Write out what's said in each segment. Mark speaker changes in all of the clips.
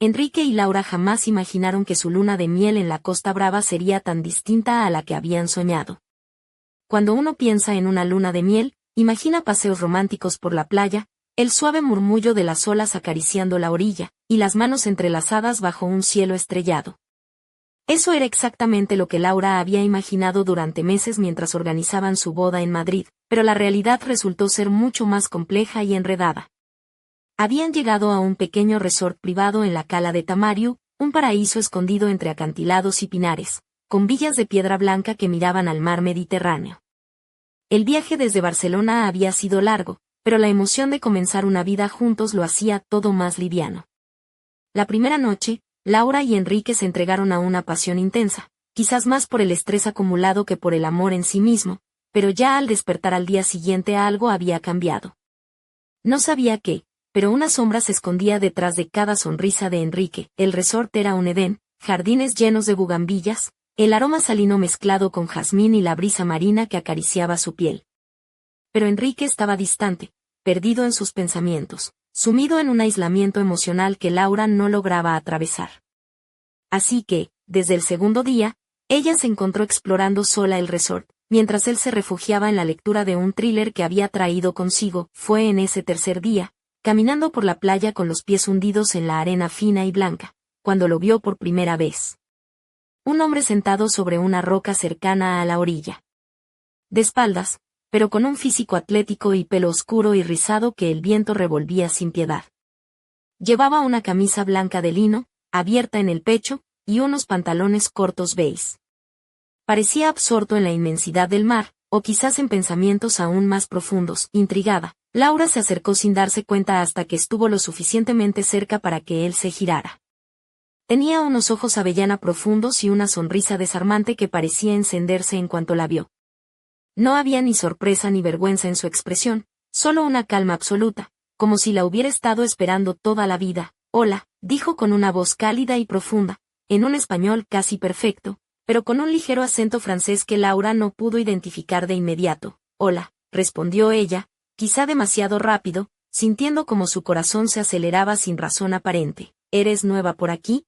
Speaker 1: Enrique y Laura jamás imaginaron que su luna de miel en la Costa Brava sería tan distinta a la que habían soñado. Cuando uno piensa en una luna de miel, imagina paseos románticos por la playa, el suave murmullo de las olas acariciando la orilla, y las manos entrelazadas bajo un cielo estrellado. Eso era exactamente lo que Laura había imaginado durante meses mientras organizaban su boda en Madrid, pero la realidad resultó ser mucho más compleja y enredada. Habían llegado a un pequeño resort privado en la Cala de Tamariu, un paraíso escondido entre acantilados y pinares, con villas de piedra blanca que miraban al mar Mediterráneo. El viaje desde Barcelona había sido largo, pero la emoción de comenzar una vida juntos lo hacía todo más liviano. La primera noche, Laura y Enrique se entregaron a una pasión intensa, quizás más por el estrés acumulado que por el amor en sí mismo, pero ya al despertar al día siguiente algo había cambiado. No sabía qué, pero una sombra se escondía detrás de cada sonrisa de Enrique. El resort era un Edén, jardines llenos de bugambillas, el aroma salino mezclado con jazmín y la brisa marina que acariciaba su piel. Pero Enrique estaba distante, perdido en sus pensamientos, sumido en un aislamiento emocional que Laura no lograba atravesar. Así que, desde el segundo día, ella se encontró explorando sola el resort, mientras él se refugiaba en la lectura de un thriller que había traído consigo. Fue en ese tercer día, caminando por la playa con los pies hundidos en la arena fina y blanca, cuando lo vio por primera vez. Un hombre sentado sobre una roca cercana a la orilla. De espaldas, pero con un físico atlético y pelo oscuro y rizado que el viento revolvía sin piedad. Llevaba una camisa blanca de lino, abierta en el pecho, y unos pantalones cortos beige. Parecía absorto en la inmensidad del mar, o quizás en pensamientos aún más profundos. Intrigada, Laura se acercó sin darse cuenta hasta que estuvo lo suficientemente cerca para que él se girara. Tenía unos ojos avellana profundos y una sonrisa desarmante que parecía encenderse en cuanto la vio. No había ni sorpresa ni vergüenza en su expresión, solo una calma absoluta, como si la hubiera estado esperando toda la vida. «Hola», dijo con una voz cálida y profunda, en un español casi perfecto, pero con un ligero acento francés que Laura no pudo identificar de inmediato. «Hola», respondió ella, quizá demasiado rápido, sintiendo como su corazón se aceleraba sin razón aparente. «¿Eres nueva por aquí?»,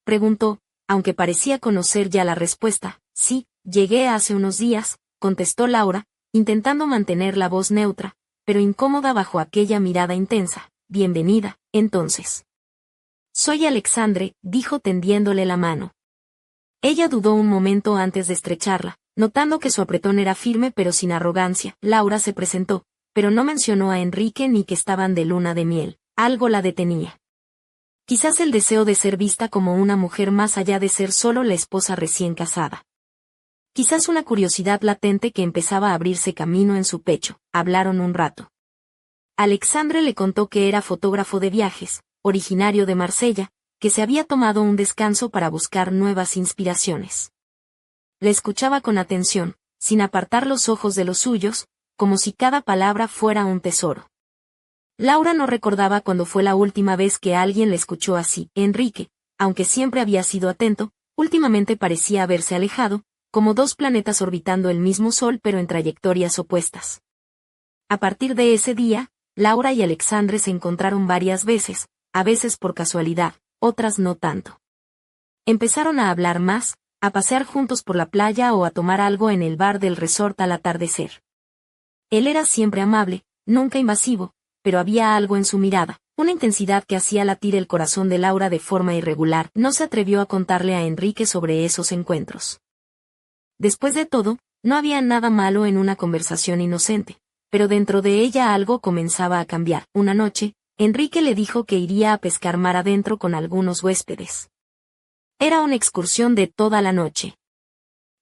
Speaker 1: preguntó, aunque parecía conocer ya la respuesta. «Sí, llegué hace unos días», contestó Laura, intentando mantener la voz neutra, pero incómoda bajo aquella mirada intensa. «Bienvenida, entonces». «Soy Alexandre», dijo tendiéndole la mano. Ella dudó un momento antes de estrecharla, notando que su apretón era firme pero sin arrogancia. Laura se presentó, pero no mencionó a Enrique ni que estaban de luna de miel. Algo la detenía. Quizás el deseo de ser vista como una mujer más allá de ser solo la esposa recién casada. Quizás una curiosidad latente que empezaba a abrirse camino en su pecho. Hablaron un rato. Alexandre le contó que era fotógrafo de viajes, originario de Marsella, que se había tomado un descanso para buscar nuevas inspiraciones. Le escuchaba con atención, sin apartar los ojos de los suyos, como si cada palabra fuera un tesoro. Laura no recordaba cuándo fue la última vez que alguien le escuchó así. Enrique, aunque siempre había sido atento, últimamente parecía haberse alejado, como dos planetas orbitando el mismo sol pero en trayectorias opuestas. A partir de ese día, Laura y Alexandre se encontraron varias veces, a veces por casualidad, otras no tanto. Empezaron a hablar más, a pasear juntos por la playa o a tomar algo en el bar del resort al atardecer. Él era siempre amable, nunca invasivo, pero había algo en su mirada, una intensidad que hacía latir el corazón de Laura de forma irregular. No se atrevió a contarle a Enrique sobre esos encuentros. Después de todo, no había nada malo en una conversación inocente, pero dentro de ella algo comenzaba a cambiar. Una noche, Enrique le dijo que iría a pescar mar adentro con algunos huéspedes. Era una excursión de toda la noche.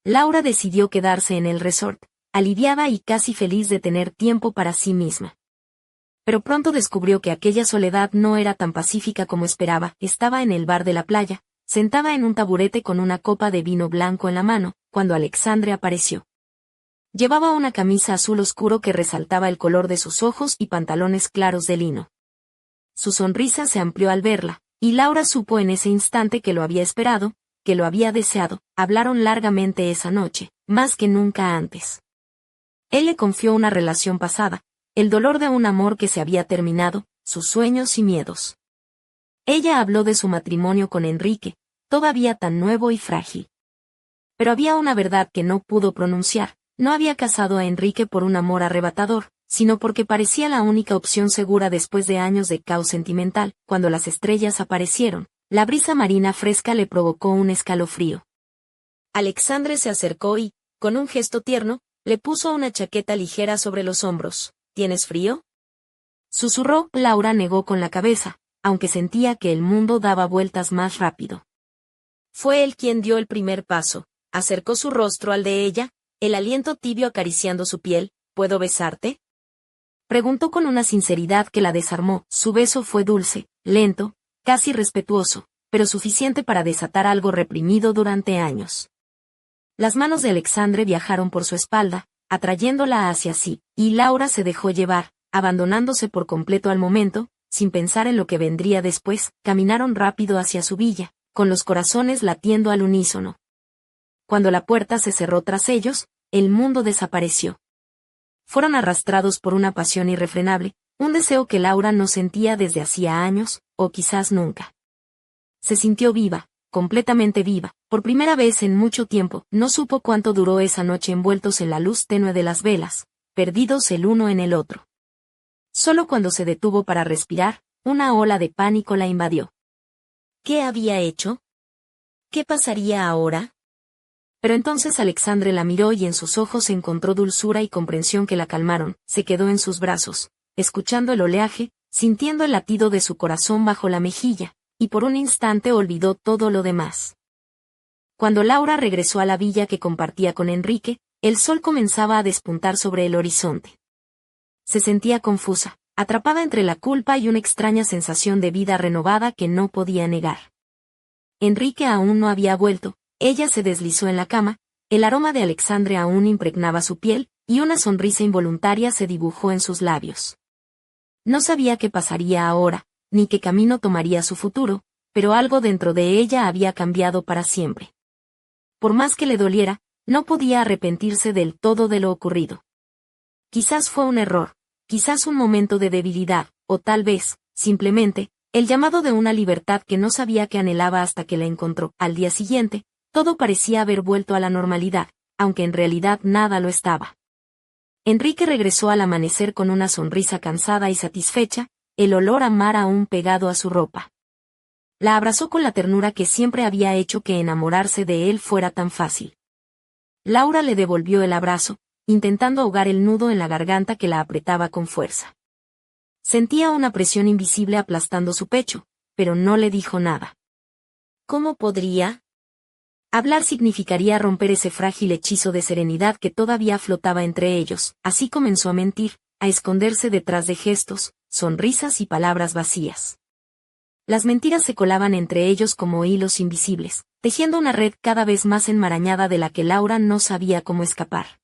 Speaker 1: Laura decidió quedarse en el resort, aliviada y casi feliz de tener tiempo para sí misma. Pero pronto descubrió que aquella soledad no era tan pacífica como esperaba. Estaba en el bar de la playa, sentada en un taburete con una copa de vino blanco en la mano, cuando Alexandre apareció. Llevaba una camisa azul oscuro que resaltaba el color de sus ojos y pantalones claros de lino. Su sonrisa se amplió al verla, y Laura supo en ese instante que lo había esperado, que lo había deseado. Hablaron largamente esa noche, más que nunca antes. Él le confió una relación pasada, el dolor de un amor que se había terminado, sus sueños y miedos. Ella habló de su matrimonio con Enrique, todavía tan nuevo y frágil. Pero había una verdad que no pudo pronunciar: no había casado a Enrique por un amor arrebatador, sino porque parecía la única opción segura después de años de caos sentimental. Cuando las estrellas aparecieron, la brisa marina fresca le provocó un escalofrío. Alexandre se acercó y, con un gesto tierno, le puso una chaqueta ligera sobre los hombros. ¿Tienes frío?, susurró. Laura negó con la cabeza, aunque sentía que el mundo daba vueltas más rápido. Fue él quien dio el primer paso, acercó su rostro al de ella, el aliento tibio acariciando su piel. ¿Puedo besarte?, preguntó con una sinceridad que la desarmó. Su beso fue dulce, lento, casi respetuoso, pero suficiente para desatar algo reprimido durante años. Las manos de Alexandre viajaron por su espalda, atrayéndola hacia sí, y Laura se dejó llevar, abandonándose por completo al momento, sin pensar en lo que vendría después. Caminaron rápido hacia su villa, con los corazones latiendo al unísono. Cuando la puerta se cerró tras ellos, el mundo desapareció. Fueron arrastrados por una pasión irrefrenable, un deseo que Laura no sentía desde hacía años, o quizás nunca. Se sintió viva, completamente viva, por primera vez en mucho tiempo. No supo cuánto duró esa noche envueltos en la luz tenue de las velas, perdidos el uno en el otro. Solo cuando se detuvo para respirar, una ola de pánico la invadió. ¿Qué había hecho? ¿Qué pasaría ahora? Pero entonces Alexandre la miró y en sus ojos encontró dulzura y comprensión que la calmaron. Se quedó en sus brazos, escuchando el oleaje, sintiendo el latido de su corazón bajo la mejilla, y por un instante olvidó todo lo demás. Cuando Laura regresó a la villa que compartía con Enrique, el sol comenzaba a despuntar sobre el horizonte. Se sentía confusa, atrapada entre la culpa y una extraña sensación de vida renovada que no podía negar. Enrique aún no había vuelto. Ella se deslizó en la cama, el aroma de Alexandre aún impregnaba su piel, y una sonrisa involuntaria se dibujó en sus labios. No sabía qué pasaría ahora, ni qué camino tomaría su futuro, pero algo dentro de ella había cambiado para siempre. Por más que le doliera, no podía arrepentirse del todo de lo ocurrido. Quizás fue un error, quizás un momento de debilidad, o tal vez, simplemente, el llamado de una libertad que no sabía que anhelaba hasta que la encontró. Al día siguiente, todo parecía haber vuelto a la normalidad, aunque en realidad nada lo estaba. Enrique regresó al amanecer con una sonrisa cansada y satisfecha, el olor a mar aún pegado a su ropa. La abrazó con la ternura que siempre había hecho que enamorarse de él fuera tan fácil. Laura le devolvió el abrazo, intentando ahogar el nudo en la garganta que la apretaba con fuerza. Sentía una presión invisible aplastando su pecho, pero no le dijo nada. ¿Cómo podría? Hablar significaría romper ese frágil hechizo de serenidad que todavía flotaba entre ellos. Así comenzó a mentir, a esconderse detrás de gestos, sonrisas y palabras vacías. Las mentiras se colaban entre ellos como hilos invisibles, tejiendo una red cada vez más enmarañada de la que Laura no sabía cómo escapar.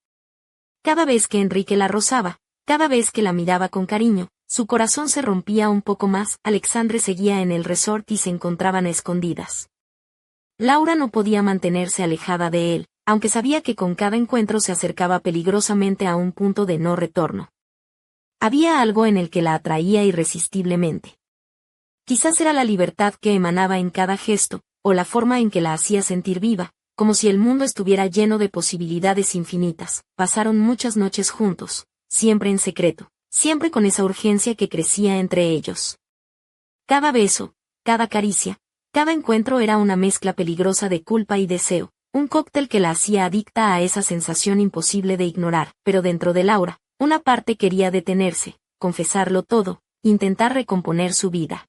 Speaker 1: Cada vez que Enrique la rozaba, cada vez que la miraba con cariño, su corazón se rompía un poco más. Alexandre seguía en el resort y se encontraban a escondidas. Laura no podía mantenerse alejada de él, aunque sabía que con cada encuentro se acercaba peligrosamente a un punto de no retorno. Había algo en el que la atraía irresistiblemente. Quizás era la libertad que emanaba en cada gesto, o la forma en que la hacía sentir viva, como si el mundo estuviera lleno de posibilidades infinitas. Pasaron muchas noches juntos, siempre en secreto, siempre con esa urgencia que crecía entre ellos. Cada beso, cada caricia, cada encuentro era una mezcla peligrosa de culpa y deseo, un cóctel que la hacía adicta a esa sensación imposible de ignorar. Pero dentro de Laura, una parte quería detenerse, confesarlo todo, intentar recomponer su vida.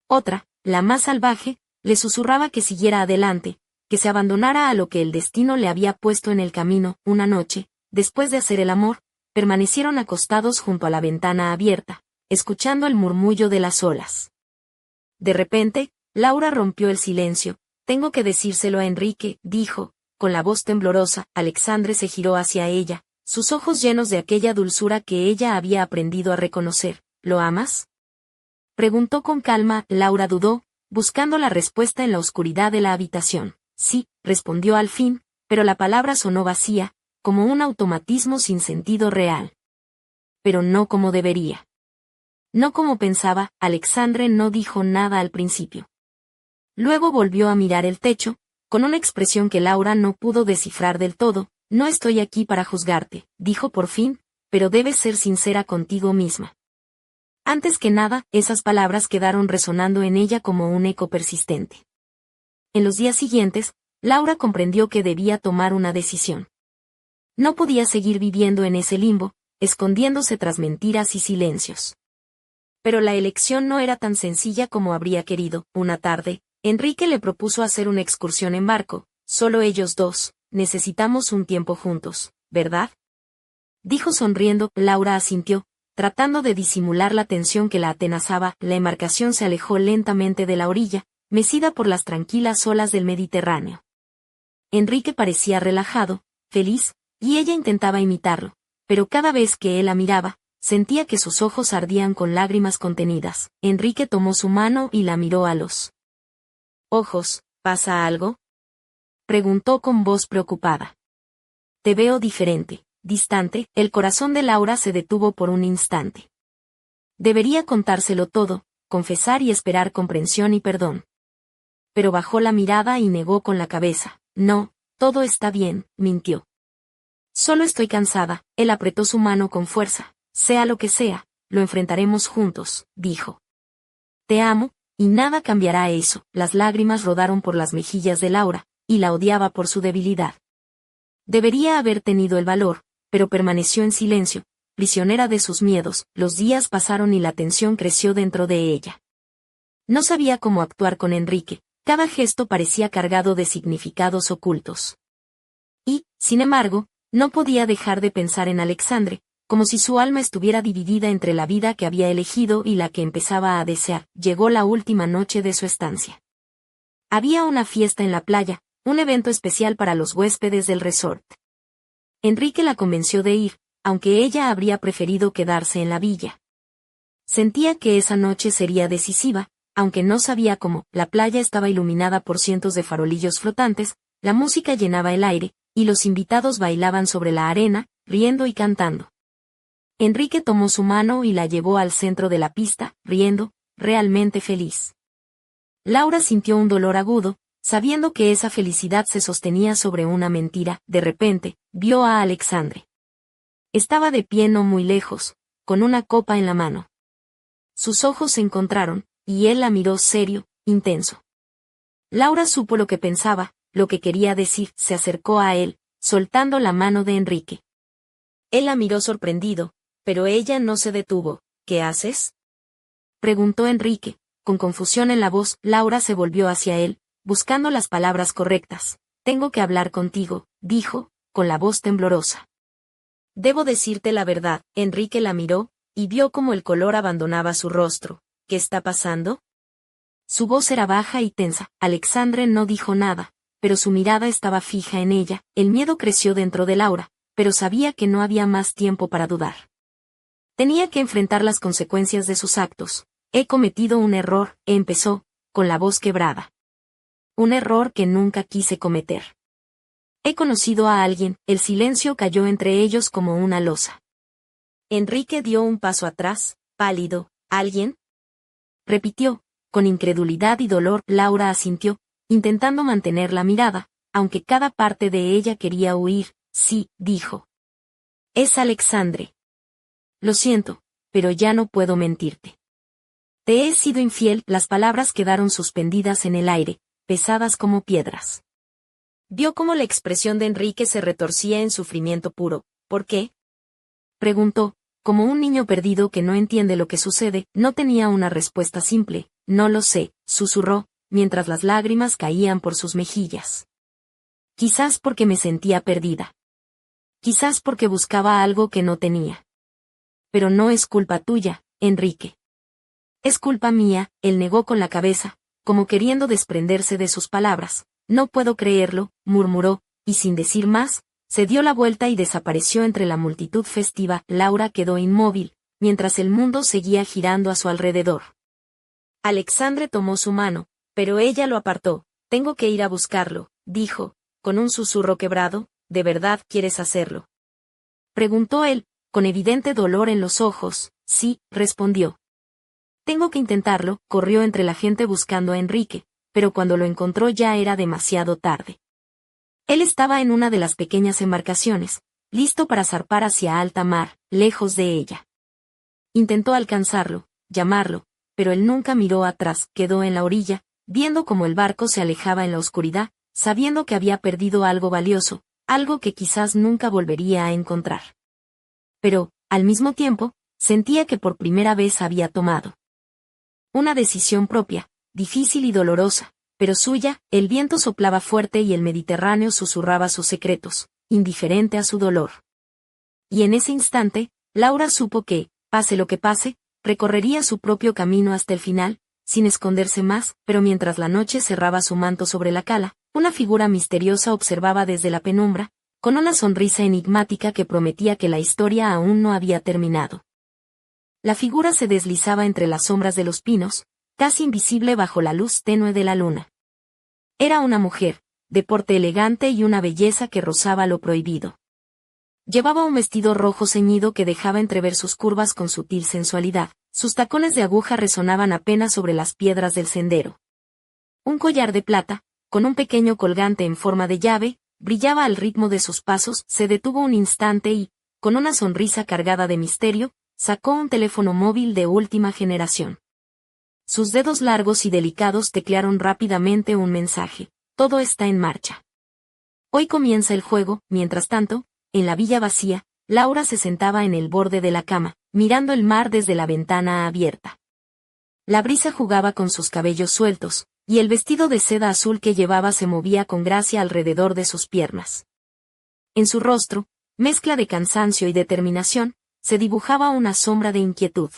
Speaker 1: Otra, la más salvaje, le susurraba que siguiera adelante, que se abandonara a lo que el destino le había puesto en el camino. Una noche, después de hacer el amor, permanecieron acostados junto a la ventana abierta, escuchando el murmullo de las olas. De repente, Laura rompió el silencio. «Tengo que decírselo a Enrique», dijo, con la voz temblorosa. Alexandre se giró hacia ella, sus ojos llenos de aquella dulzura que ella había aprendido a reconocer. «¿Lo amas?», preguntó con calma. Laura dudó, buscando la respuesta en la oscuridad de la habitación. «Sí», respondió al fin, pero la palabra sonó vacía, como un automatismo sin sentido real. «Pero no como debería». No como pensaba, Alexandre no dijo nada al principio. Luego volvió a mirar el techo, con una expresión que Laura no pudo descifrar del todo. No estoy aquí para juzgarte, dijo por fin, pero debes ser sincera contigo misma. Antes que nada, esas palabras quedaron resonando en ella como un eco persistente. En los días siguientes, Laura comprendió que debía tomar una decisión. No podía seguir viviendo en ese limbo, escondiéndose tras mentiras y silencios. Pero la elección no era tan sencilla como habría querido. Una tarde, Enrique le propuso hacer una excursión en barco, solo ellos dos. Necesitamos un tiempo juntos, ¿verdad? Dijo sonriendo. Laura asintió, tratando de disimular la tensión que la atenazaba. La embarcación se alejó lentamente de la orilla, mecida por las tranquilas olas del Mediterráneo. Enrique parecía relajado, feliz, y ella intentaba imitarlo, pero cada vez que él la miraba, sentía que sus ojos ardían con lágrimas contenidas. Enrique tomó su mano y la miró a los ojos. ¿Pasa algo?, preguntó con voz preocupada. Te veo diferente, distante. El corazón de Laura se detuvo por un instante. Debería contárselo todo, confesar y esperar comprensión y perdón. Pero bajó la mirada y negó con la cabeza. No, todo está bien, mintió. Solo estoy cansada. Él apretó su mano con fuerza. Sea lo que sea, lo enfrentaremos juntos, dijo. Te amo, y nada cambiará eso. Las lágrimas rodaron por las mejillas de Laura, y la odiaba por su debilidad. Debería haber tenido el valor, pero permaneció en silencio, prisionera de sus miedos. Los días pasaron y la tensión creció dentro de ella. No sabía cómo actuar con Enrique, cada gesto parecía cargado de significados ocultos. Y, sin embargo, no podía dejar de pensar en Alexandre, como si su alma estuviera dividida entre la vida que había elegido y la que empezaba a desear. Llegó la última noche de su estancia. Había una fiesta en la playa, un evento especial para los huéspedes del resort. Enrique la convenció de ir, aunque ella habría preferido quedarse en la villa. Sentía que esa noche sería decisiva, aunque no sabía cómo. La playa estaba iluminada por cientos de farolillos flotantes, la música llenaba el aire, y los invitados bailaban sobre la arena, riendo y cantando. Enrique tomó su mano y la llevó al centro de la pista, riendo, realmente feliz. Laura sintió un dolor agudo, sabiendo que esa felicidad se sostenía sobre una mentira. De repente, vio a Alexandre. Estaba de pie no muy lejos, con una copa en la mano. Sus ojos se encontraron, y él la miró serio, intenso. Laura supo lo que pensaba, lo que quería decir. Se acercó a él, soltando la mano de Enrique. Él la miró sorprendido, pero ella no se detuvo. ¿Qué haces?, preguntó Enrique, con confusión en la voz. Laura se volvió hacia él, buscando las palabras correctas. Tengo que hablar contigo, dijo, con la voz temblorosa. Debo decirte la verdad. Enrique la miró, y vio cómo el color abandonaba su rostro. ¿Qué está pasando?, su voz era baja y tensa. Alexandre no dijo nada, pero su mirada estaba fija en ella. El miedo creció dentro de Laura, pero sabía que no había más tiempo para dudar. Tenía que enfrentar las consecuencias de sus actos. He cometido un error, empezó, con la voz quebrada. Un error que nunca quise cometer. He conocido a alguien. El silencio cayó entre ellos como una losa. Enrique dio un paso atrás, pálido. ¿Alguien?, repitió, con incredulidad y dolor. Laura asintió, intentando mantener la mirada, aunque cada parte de ella quería huir. Sí, dijo. Es Alexandre. Lo siento, pero ya no puedo mentirte. Te he sido infiel. Las palabras quedaron suspendidas en el aire, pesadas como piedras. Vio cómo la expresión de Enrique se retorcía en sufrimiento puro. ¿Por qué?, preguntó, como un niño perdido que no entiende lo que sucede. No tenía una respuesta simple. No lo sé, susurró, mientras las lágrimas caían por sus mejillas. Quizás porque me sentía perdida. Quizás porque buscaba algo que no tenía. Pero no es culpa tuya, Enrique. Es culpa mía. Él negó con la cabeza, como queriendo desprenderse de sus palabras. No puedo creerlo, murmuró, y sin decir más, se dio la vuelta y desapareció entre la multitud festiva. Laura quedó inmóvil, mientras el mundo seguía girando a su alrededor. Alexandre tomó su mano, pero ella lo apartó. Tengo que ir a buscarlo, dijo, con un susurro quebrado. ¿De verdad quieres hacerlo?, preguntó él, con evidente dolor en los ojos. Sí, respondió. Tengo que intentarlo, corrió entre la gente buscando a Enrique, pero cuando lo encontró ya era demasiado tarde. Él estaba en una de las pequeñas embarcaciones, listo para zarpar hacia alta mar, lejos de ella. Intentó alcanzarlo, llamarlo, pero él nunca miró atrás, quedó en la orilla, viendo cómo el barco se alejaba en la oscuridad, sabiendo que había perdido algo valioso, algo que quizás nunca volvería a encontrar. Pero, al mismo tiempo, sentía que por primera vez había tomado una decisión propia, difícil y dolorosa, pero suya. El viento soplaba fuerte y el Mediterráneo susurraba sus secretos, indiferente a su dolor. Y en ese instante, Laura supo que, pase lo que pase, recorrería su propio camino hasta el final, sin esconderse más, pero mientras la noche cerraba su manto sobre la cala, una figura misteriosa observaba desde la penumbra, con una sonrisa enigmática que prometía que la historia aún no había terminado. La figura se deslizaba entre las sombras de los pinos, casi invisible bajo la luz tenue de la luna. Era una mujer, de porte elegante y una belleza que rozaba lo prohibido. Llevaba un vestido rojo ceñido que dejaba entrever sus curvas con sutil sensualidad, sus tacones de aguja resonaban apenas sobre las piedras del sendero. Un collar de plata, con un pequeño colgante en forma de llave, brillaba al ritmo de sus pasos. Se detuvo un instante y, con una sonrisa cargada de misterio, sacó un teléfono móvil de última generación. Sus dedos largos y delicados teclearon rápidamente un mensaje: todo está en marcha. Hoy comienza el juego. Mientras tanto, en la villa vacía, Laura se sentaba en el borde de la cama, mirando el mar desde la ventana abierta. La brisa jugaba con sus cabellos sueltos, y el vestido de seda azul que llevaba se movía con gracia alrededor de sus piernas. En su rostro, mezcla de cansancio y determinación, se dibujaba una sombra de inquietud.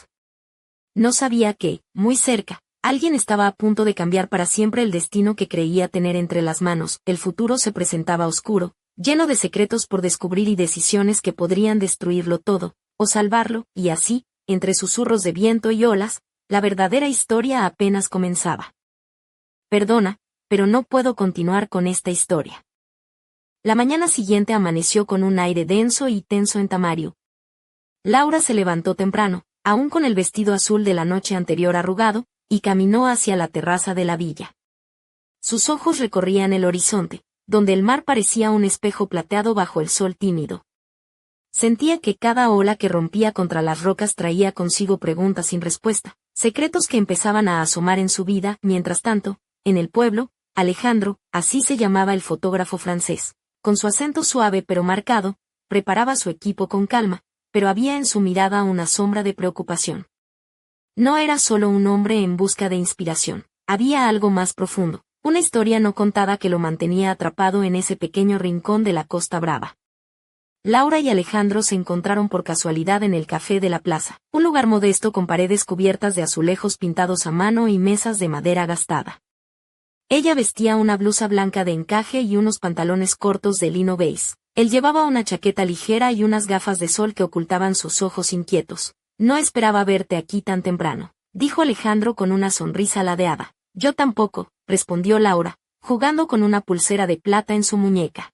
Speaker 1: No sabía que, muy cerca, alguien estaba a punto de cambiar para siempre el destino que creía tener entre las manos. El futuro se presentaba oscuro, lleno de secretos por descubrir y decisiones que podrían destruirlo todo, o salvarlo, y así, entre susurros de viento y olas, la verdadera historia apenas comenzaba. Perdona, pero no puedo continuar con esta historia. La mañana siguiente amaneció con un aire denso y tenso en Tamario. Laura se levantó temprano, aún con el vestido azul de la noche anterior arrugado, y caminó hacia la terraza de la villa. Sus ojos recorrían el horizonte, donde el mar parecía un espejo plateado bajo el sol tímido. Sentía que cada ola que rompía contra las rocas traía consigo preguntas sin respuesta, secretos que empezaban a asomar en su vida. Mientras tanto, en el pueblo, Alejandro, así se llamaba el fotógrafo francés, con su acento suave pero marcado, preparaba su equipo con calma, pero había en su mirada una sombra de preocupación. No era solo un hombre en busca de inspiración, había algo más profundo, una historia no contada que lo mantenía atrapado en ese pequeño rincón de la Costa Brava. Laura y Alejandro se encontraron por casualidad en el café de la plaza, un lugar modesto con paredes cubiertas de azulejos pintados a mano y mesas de madera gastada. Ella vestía una blusa blanca de encaje y unos pantalones cortos de lino beige. Él llevaba una chaqueta ligera y unas gafas de sol que ocultaban sus ojos inquietos. No esperaba verte aquí tan temprano, dijo Alejandro con una sonrisa ladeada. Yo tampoco, respondió Laura, jugando con una pulsera de plata en su muñeca.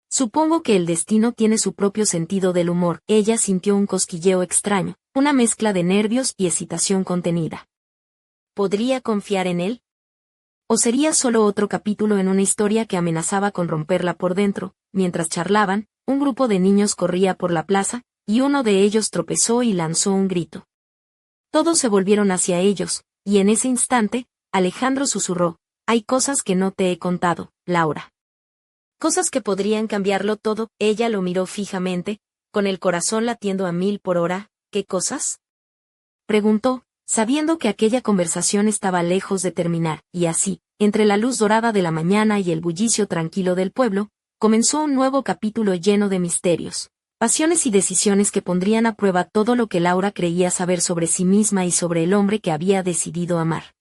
Speaker 1: Supongo que el destino tiene su propio sentido del humor. Ella sintió un cosquilleo extraño, una mezcla de nervios y excitación contenida. ¿Podría confiar en él? ¿O sería solo otro capítulo en una historia que amenazaba con romperla por dentro? Mientras charlaban, un grupo de niños corría por la plaza, y uno de ellos tropezó y lanzó un grito. Todos se volvieron hacia ellos, y en ese instante, Alejandro susurró: hay cosas que no te he contado, Laura. Cosas que podrían cambiarlo todo. Ella lo miró fijamente, con el corazón latiendo a 1000 por hora. ¿Qué cosas?, preguntó, sabiendo que aquella conversación estaba lejos de terminar, y así, entre la luz dorada de la mañana y el bullicio tranquilo del pueblo, comenzó un nuevo capítulo lleno de misterios, pasiones y decisiones que pondrían a prueba todo lo que Laura creía saber sobre sí misma y sobre el hombre que había decidido amar.